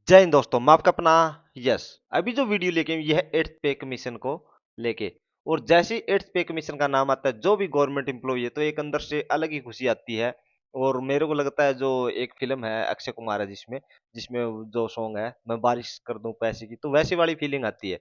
जय हिंद दोस्तों, मैं आपका अपना यस। अभी जो वीडियो लेके आए, ये है 8th पे कमीशन को लेके। और जैसे ही 8th पे कमीशन का नाम आता है, जो भी गवर्नमेंट एम्प्लॉय है तो एक अंदर से अलग ही खुशी आती है। और मेरे को लगता है जो एक फिल्म है अक्षय कुमार है, जिसमें जिसमें जो सॉन्ग है मैं बारिश कर दूं पैसे की, तो वैसी वाली फीलिंग आती है।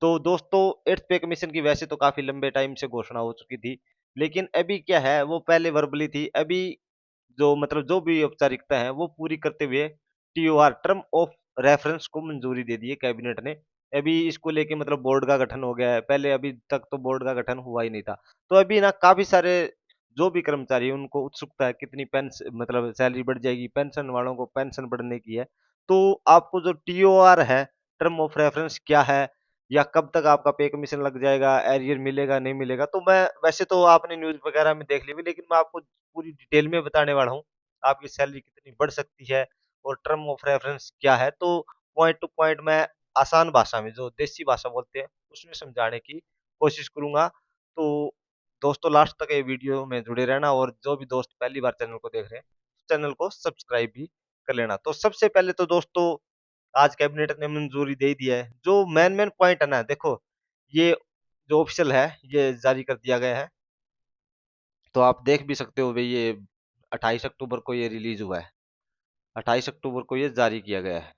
तो दोस्तों 8th पे कमीशन की वैसे तो काफी लंबे टाइम से घोषणा हो चुकी थी, लेकिन अभी क्या है, वो पहले वर्बली थी। अभी जो मतलब जो भी औपचारिकता है वो पूरी करते हुए टीओआर टर्म ऑफ रेफरेंस को मंजूरी दे दी है कैबिनेट ने। अभी इसको लेके मतलब बोर्ड का गठन हो गया है। पहले अभी तक तो बोर्ड का गठन हुआ ही नहीं था। तो अभी ना काफी सारे जो भी कर्मचारी हैं उनको उत्सुकता है कितनी पेंशन मतलब सैलरी बढ़ जाएगी, पेंशन वालों को पेंशन बढ़ने की है। तो आपको जो टीओआर है, टर्म ऑफ रेफरेंस क्या है, या कब तक आपका पे कमीशन लग जाएगा, एरियर मिलेगा नहीं मिलेगा, तो मैं वैसे तो आपने न्यूज वगैरह में देख ली होगी, लेकिन मैं आपको पूरी डिटेल में बताने वाला हूँ आपकी सैलरी कितनी बढ़ सकती है और टर्म ऑफ रेफरेंस क्या है। तो पॉइंट टू पॉइंट मैं आसान भाषा में, जो देसी भाषा बोलते हैं, उसमें समझाने की कोशिश करूंगा। तो दोस्तों लास्ट तक ये वीडियो में जुड़े रहना, और जो भी दोस्त पहली बार चैनल को देख रहे हैं चैनल को सब्सक्राइब भी कर लेना। तो सबसे पहले तो दोस्तों आज कैबिनेट ने मंजूरी दे दी है। जो मेन मेन पॉइंट है ना, देखो ये जो ऑफिशियल है ये जारी कर दिया गया है। तो आप देख भी सकते हो भाई, ये 28 अक्टूबर को ये रिलीज हुआ है। 28 अक्टूबर को ये जारी किया गया है।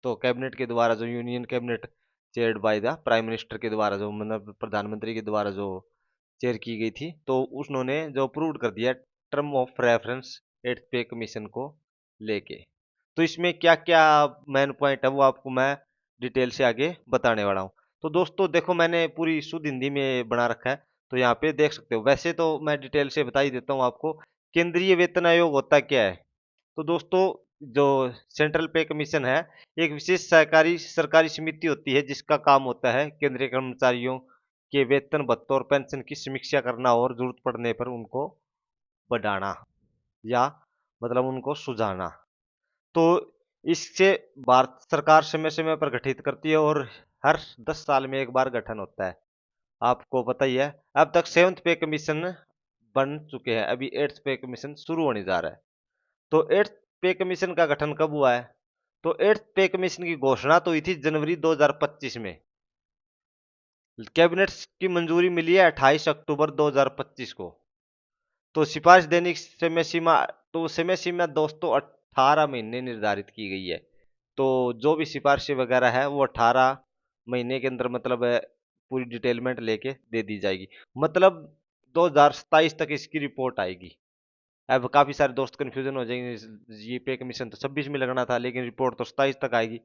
तो कैबिनेट के द्वारा जो union cabinet chaired by the prime minister के द्वारा, जो मतलब प्रधानमंत्री के द्वारा जो चेयर की गई थी, तो उन्होंने जो अप्रूव कर दिया टर्म ऑफ रेफरेंस 8th पे कमीशन को लेके। तो इसमें क्या क्या मेन पॉइंट है वो आपको मैं डिटेल से आगे बताने वाला हूँ। तो दोस्तों देखो, मैंने पूरी शुद्ध हिंदी में बना रखा है, तो यहाँ पे देख सकते हो। वैसे तो मैं डिटेल से बता ही देता हूँ आपको। केंद्रीय वेतन आयोग होता क्या है? तो दोस्तों जो सेंट्रल पे कमीशन है, एक विशेष सहकारी सरकारी समिति होती है जिसका काम होता है केंद्रीय कर्मचारियों के वेतन भत्ते और पेंशन की समीक्षा करना और जरूरत पड़ने पर उनको बढ़ाना, या मतलब उनको सुझाना। तो इससे भारत सरकार समय समय पर गठित करती है, और हर 10 साल में एक बार गठन होता है। आपको पता ही है। अब तक 7th पे कमीशन बन चुके हैं, अभी 8th पे कमीशन शुरू होने जा रहा है। तो 8th पे कमीशन का गठन कब हुआ है? तो 8th पे कमीशन की घोषणा तो हुई थी जनवरी 2025 में। कैबिनेट की मंजूरी मिली है 28 अक्टूबर 2025 को। तो सिफारिश देने की समय सीमा, तो समय सीमा दोस्तों 18 महीने निर्धारित की गई है। तो जो भी सिफारिश वगैरह है वो 18 महीने के अंदर मतलब पूरी डिटेलमेंट लेके दे दी जाएगी। मतलब 2027 तक इसकी रिपोर्ट आएगी। अब काफी सारे दोस्त कंफ्यूजन हो जाएंगे, ये पे कमीशन तो 26 में लगना था, लेकिन रिपोर्ट तो 27 तक आएगी।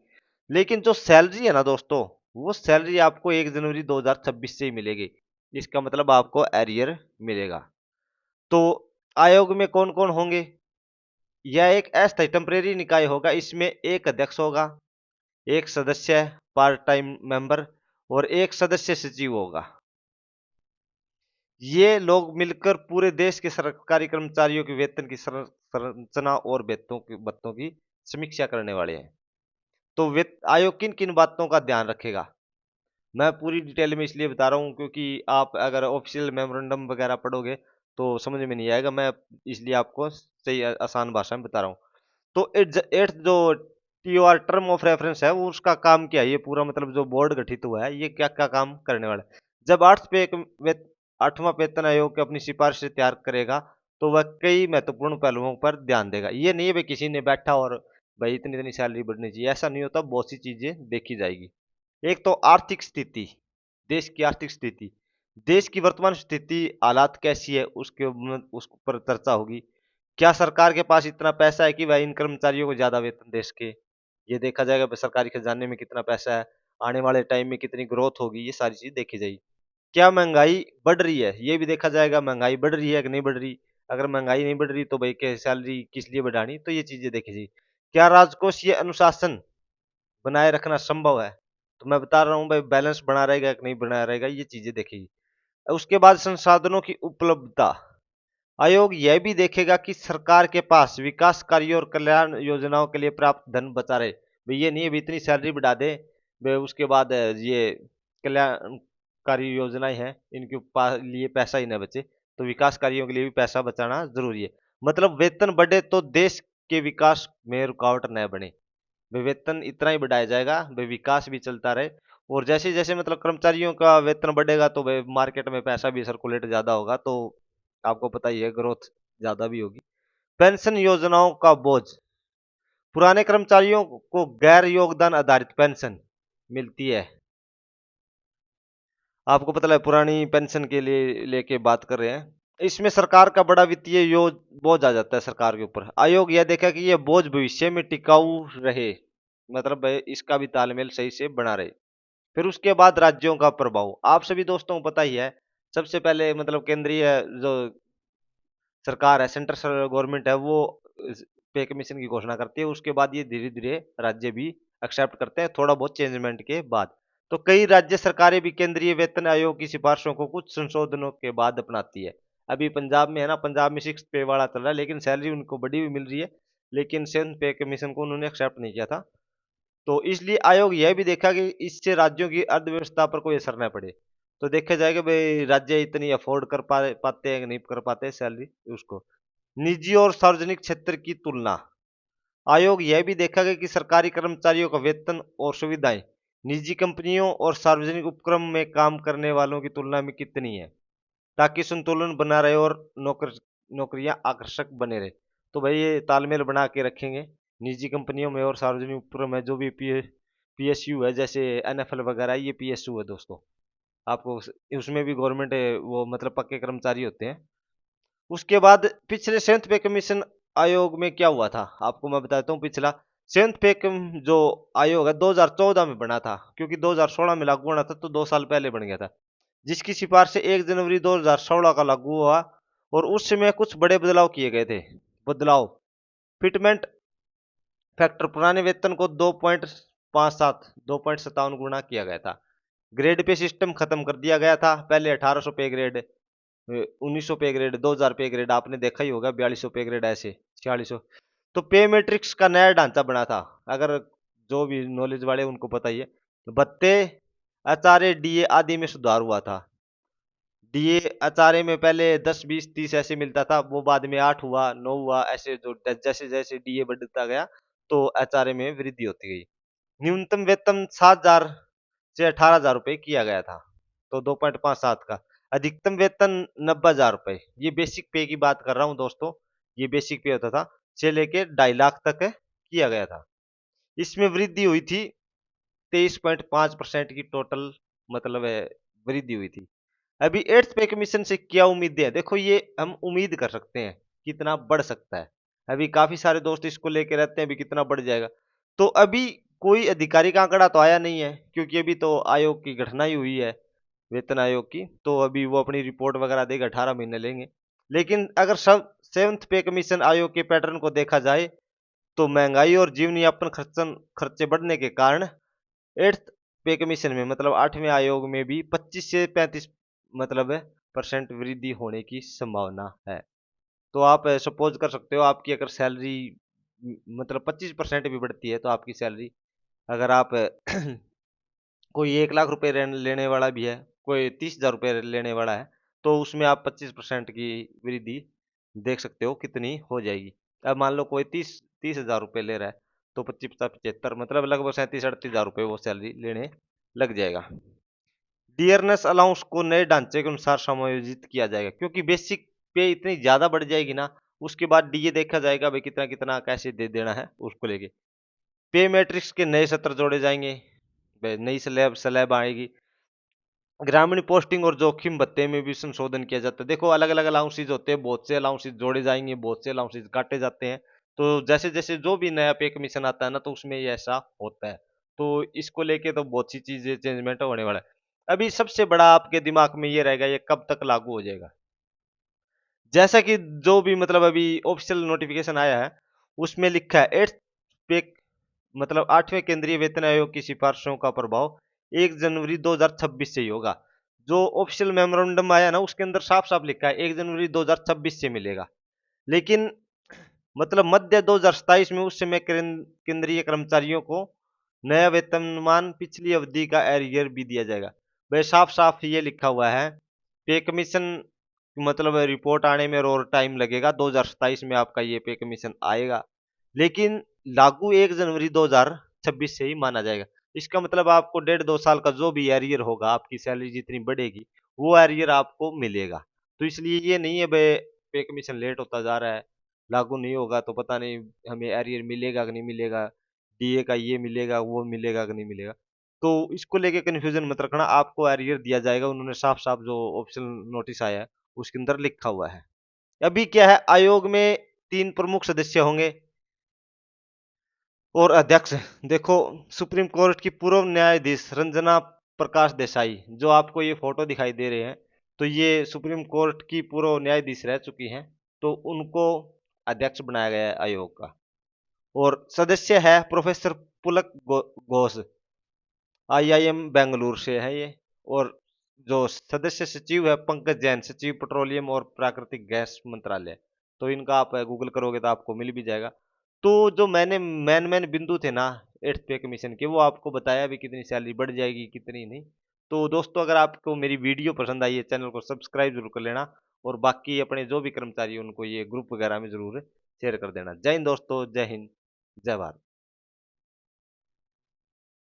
लेकिन जो सैलरी है ना दोस्तों, वो सैलरी आपको 1 जनवरी 2026 से ही मिलेगी। इसका मतलब आपको एरियर मिलेगा। तो आयोग में कौन कौन होंगे? यह एक अस्थायी टेम्परेरी निकाय होगा। इसमें एक अध्यक्ष होगा, एक सदस्य पार्ट टाइम मेंबर, और एक सदस्य सचिव होगा। ये लोग मिलकर पूरे देश के सरकारी कर्मचारियों के वेतन की संरचना और भत्तों की समीक्षा करने वाले हैं। तो वित्त आयोग किन किन बातों का ध्यान रखेगा, मैं पूरी डिटेल में इसलिए बता रहा हूँ क्योंकि आप अगर ऑफिशियल मेमोरेंडम वगैरह पढ़ोगे तो समझ में नहीं आएगा। मैं इसलिए आपको सही आसान भाषा में बता रहा हूँ। तो एट्थ जो टीओआर टर्म ऑफ रेफरेंस है, वो उसका काम क्या है, ये पूरा मतलब जो बोर्ड गठित हुआ है ये क्या क्या काम करने वाला है। जब 8वां वेतन आयोग अपनी सिफारिश तैयार करेगा, तो वह कई महत्वपूर्ण पहलुओं पर ध्यान देगा। ये नहीं है भाई किसी ने बैठा और भाई इतनी इतनी सैलरी बढ़नी चाहिए, ऐसा नहीं होता। बहुत सी चीजें देखी जाएगी। एक तो आर्थिक स्थिति, देश की आर्थिक स्थिति, देश की वर्तमान स्थिति हालात कैसी है उस पर चर्चा होगी। क्या सरकार के पास इतना पैसा है कि वह इन कर्मचारियों को ज्यादा वेतन दे सके? ये देखा जाएगा सरकारी खजाने में कितना पैसा है, आने वाले टाइम में कितनी ग्रोथ होगी, ये सारी चीज देखी जाएगी। क्या महंगाई बढ़ रही है, ये भी देखा जाएगा, महंगाई बढ़ रही है कि नहीं बढ़ रही। अगर महंगाई नहीं बढ़ रही तो भाई क्या सैलरी किस लिए बढ़ानी, तो ये चीजें देखी जाएगी। क्या राजकोषीय अनुशासन बनाए रखना संभव है? तो मैं बता रहा हूँ भाई, बैलेंस बना रहेगा कि नहीं बना रहेगा, ये चीजें देखेगी। उसके बाद संसाधनों की उपलब्धता, आयोग यह भी देखेगा कि सरकार के पास विकास कार्यों और कल्याण योजनाओं के लिए पर्याप्त धन बचा रहे। भाई ये नहीं है इतनी सैलरी बढ़ा दे, भाई उसके बाद ये कल्याणकारी योजनाएं हैं इनके लिए पैसा ही न बचे। तो विकास कार्यों के लिए भी पैसा बचाना जरूरी है। मतलब वेतन बढ़े तो देश के विकास में रुकावट न बने। भाई वेतन इतना ही बढ़ाया जाएगा, भाई विकास भी चलता रहे। और जैसे जैसे मतलब कर्मचारियों का वेतन बढ़ेगा तो भाई मार्केट में पैसा भी सर्कुलेट ज्यादा होगा, तो आपको पता ही है ग्रोथ ज्यादा भी होगी। पेंशन योजनाओं का बोझ, पुराने कर्मचारियों को गैर योगदान आधारित पेंशन मिलती है। आपको पता है पुरानी पेंशन के लिए लेके बात कर रहे हैं। इसमें सरकार का बड़ा वित्तीय योज बोझ आ जाता है सरकार के ऊपर। आयोग यह देखा कि यह बोझ भविष्य में टिकाऊ रहे, मतलब भाई इसका भी तालमेल सही से बना रहे। फिर उसके बाद राज्यों का प्रभाव, आप सभी दोस्तों को पता ही है। सबसे पहले मतलब केंद्रीय जो सरकार है, सेंट्रल गवर्नमेंट है, वो पे कमीशन की घोषणा करती है। उसके बाद ये धीरे धीरे राज्य भी एक्सेप्ट करते हैं, थोड़ा बहुत चेंजमेंट के बाद। तो कई राज्य सरकारें भी केंद्रीय वेतन आयोग की सिफारिशों को कुछ संशोधनों के बाद अपनाती है। अभी पंजाब में है ना, पंजाब में 6 पे वाला चल रहा है, लेकिन सैलरी उनको बड़ी हुई मिल रही है, लेकिन 7 पे कमीशन को उन्होंने एक्सेप्ट नहीं किया था। तो इसलिए आयोग यह भी देखा कि इससे राज्यों की अर्थव्यवस्था पर कोई असर न पड़े। तो देखा जाएगा भाई राज्य इतनी अफोर्ड कर पाते हैं कि नहीं कर पाते सैलरी उसको। निजी और सार्वजनिक क्षेत्र की तुलना, आयोग यह भी देखा गया कि सरकारी कर्मचारियों का वेतन और सुविधाएं निजी कंपनियों और सार्वजनिक उपक्रम में काम करने वालों की तुलना में कितनी है, ताकि संतुलन बना रहे और नौकरियां आकर्षक बने रहे। तो भाई ये तालमेल बना के रखेंगे निजी कंपनियों में और सार्वजनिक उपक्रम है, जो भी पीएसयू है, जैसे एनएफएल वगैरह, ये पीएसयू है दोस्तों। आपको उसमें भी गवर्नमेंट वो मतलब पक्के कर्मचारी होते हैं। उसके बाद पिछले सेवंथ पे कमीशन आयोग में क्या हुआ था, आपको मैं बताता हूँ। पिछला सेवंथ पे जो आयोग है 2014 में बना था, क्योंकि 2016 में लागू होना था, तो 2 साल पहले बन गया था। जिसकी सिफारिश से 1 जनवरी 2016 का लागू हुआ, और उस समय कुछ बड़े बदलाव किए गए थे। बदलाव, फिटमेंट फैक्टर, पुराने वेतन को 2.57 गुना किया गया था। ग्रेड पे सिस्टम खत्म कर दिया गया था। पहले 1800 पे ग्रेड, 1900 पे ग्रेड, 2000 पे ग्रेड आपने देखा ही होगा, 4200 पे ग्रेड, ऐसे 4600। तो पे मैट्रिक्स का नया ढांचा बना था, अगर जो भी नॉलेज वाले उनको पता ही है। तो भत्ते, एचआरए, डीए आदि में सुधार हुआ था। डीए एचआरए में पहले 10 20 30 ऐसे मिलता था, वो बाद में 8 हुआ, 9 हुआ, ऐसे जो जैसे जैसे डीए बढ़ता गया तो एचआरए में वृद्धि होती गई। न्यूनतम वेतन 7,000 से 18,000 रुपए किया गया था, तो 2.57 का। अधिकतम वेतन 90,000 रुपए, ये बेसिक पे की बात कर रहा हूँ दोस्तों। ये बेसिक पे होता था, से लेके 2.5 लाख तक किया गया था। इसमें वृद्धि हुई थी 23.5% की टोटल, मतलब वृद्धि हुई थी। अभी एट्थ पे कमीशन से क्या उम्मीदें हैं, देखो ये हम उम्मीद कर सकते हैं कितना बढ़ सकता है। अभी काफी सारे दोस्त इसको लेके रहते हैं अभी कितना बढ़ जाएगा। तो अभी कोई आधिकारिक आंकड़ा तो आया नहीं है, क्योंकि अभी तो आयोग की गठन ही हुई है, वेतन आयोग की। तो अभी वो अपनी रिपोर्ट वगैरह देगा, 18 महीने लेंगे। लेकिन अगर सब सेवंथ पे कमीशन आयोग के पैटर्न को देखा जाए, तो महंगाई और जीवन यापन खर्चे बढ़ने के कारण एट्थ पे कमीशन में, मतलब 8वें आयोग में भी 25 से 35 मतलब परसेंट वृद्धि होने की संभावना है। तो आप सपोज कर सकते हो, आपकी अगर सैलरी मतलब 25% भी बढ़ती है, तो आपकी सैलरी, अगर आप कोई 1 लाख रुपए लेने वाला भी है, कोई 30,000 रुपये लेने वाला है, तो उसमें आप 25% की वृद्धि देख सकते हो कितनी हो जाएगी। अब मान लो कोई 30,000 रुपये ले रहा है, तो 25 75 मतलब लगभग 37 38 हज़ार रुपये वो सैलरी लेने लग जाएगा। डियरनेस अलाउंस को नए ढांचे के अनुसार समायोजित किया जाएगा, क्योंकि बेसिक पे इतनी ज्यादा बढ़ जाएगी ना, उसके बाद डीए देखा जाएगा भाई कितना कितना कैसे दे देना है उसको लेके। पे मैट्रिक्स के नए सत्र जोड़े जाएंगे, नई स्लैब स्लैब आएगी। ग्रामीण पोस्टिंग और जोखिम भत्ते में भी संशोधन किया जाता है। देखो अलग अलग अलाउंसेज होते हैं, बहुत से अलाउंसेज जोड़े जाएंगे, बहुत से अलाउंसेज काटे जाते हैं। तो जैसे जैसे जो भी नया पे कमीशन आता है ना, तो उसमें ये ऐसा होता है। तो इसको लेके तो बहुत सी चीजें चेंजमेंट होने वाला है। अभी सबसे बड़ा आपके दिमाग में ये रहेगा, ये कब तक लागू हो जाएगा। जैसा कि जो भी मतलब अभी ऑफिशियल नोटिफिकेशन आया है, उसमें लिखा है एट्थ पे, मतलब 8वें केंद्रीय वेतन आयोग की सिफारिशों का प्रभाव 1 जनवरी 2026 से ही होगा। जो ऑफिशियल मेमोरेंडम आया ना, उसके अंदर साफ साफ लिखा है 1 जनवरी 2026 से मिलेगा। लेकिन मतलब मध्य 2027 में उस समय केंद्रीय कर्मचारियों को नया वेतनमान पिछली अवधि का एरियर भी दिया जाएगा। वह साफ साफ ये लिखा हुआ है, पे कमीशन मतलब रिपोर्ट आने में और टाइम लगेगा, 2027 में आपका ये पे कमीशन आएगा। लेकिन लागू 1 जनवरी 2026 से ही माना जाएगा। इसका मतलब आपको 1.5-2 साल का जो भी एरियर होगा, आपकी सैलरी जितनी बढ़ेगी, वो एरियर आपको मिलेगा। तो इसलिए ये नहीं है बे पे कमीशन लेट होता जा रहा है, लागू नहीं होगा तो पता नहीं हमें एरियर मिलेगा कि नहीं मिलेगा, डीए का ये मिलेगा, वो मिलेगा कि नहीं मिलेगा। तो इसको लेके कन्फ्यूजन मत रखना, आपको एरियर दिया जाएगा। उन्होंने साफ-साफ जो ऑफिशियल नोटिस आया है, उसके अंदर लिखा हुआ है। अभी क्या है, आयोग में 3 प्रमुख सदस्य होंगे और अध्यक्ष। देखो, सुप्रीम कोर्ट की पूर्व न्यायाधीश रंजना प्रकाश देसाई, जो आपको ये फोटो दिखाई दे रहे हैं, तो ये सुप्रीम कोर्ट की पूर्व न्यायाधीश रह चुकी हैं, तो उनको अध्यक्ष बनाया गया है आयोग का। और सदस्य है प्रोफेसर पुलक घोष, आईआईएम बेंगलुरु से है ये। और जो सदस्य सचिव है पंकज जैन, सचिव पेट्रोलियम और प्राकृतिक गैस मंत्रालय। तो इनका आप गूगल करोगे तो आपको मिल भी जाएगा। तो जो मैंने मेन मेन बिंदु थे ना एट्थ पे कमीशन के, वो आपको बताया भी कितनी सैलरी बढ़ जाएगी कितनी नहीं। तो दोस्तों, अगर आपको मेरी वीडियो पसंद आई है, चैनल को सब्सक्राइब जरूर कर लेना। और बाकी अपने जो भी कर्मचारी हैं, उनको ये ग्रुप वगैरह में जरूर शेयर कर देना। जय हिंद दोस्तों, जय हिंद, जय भारत।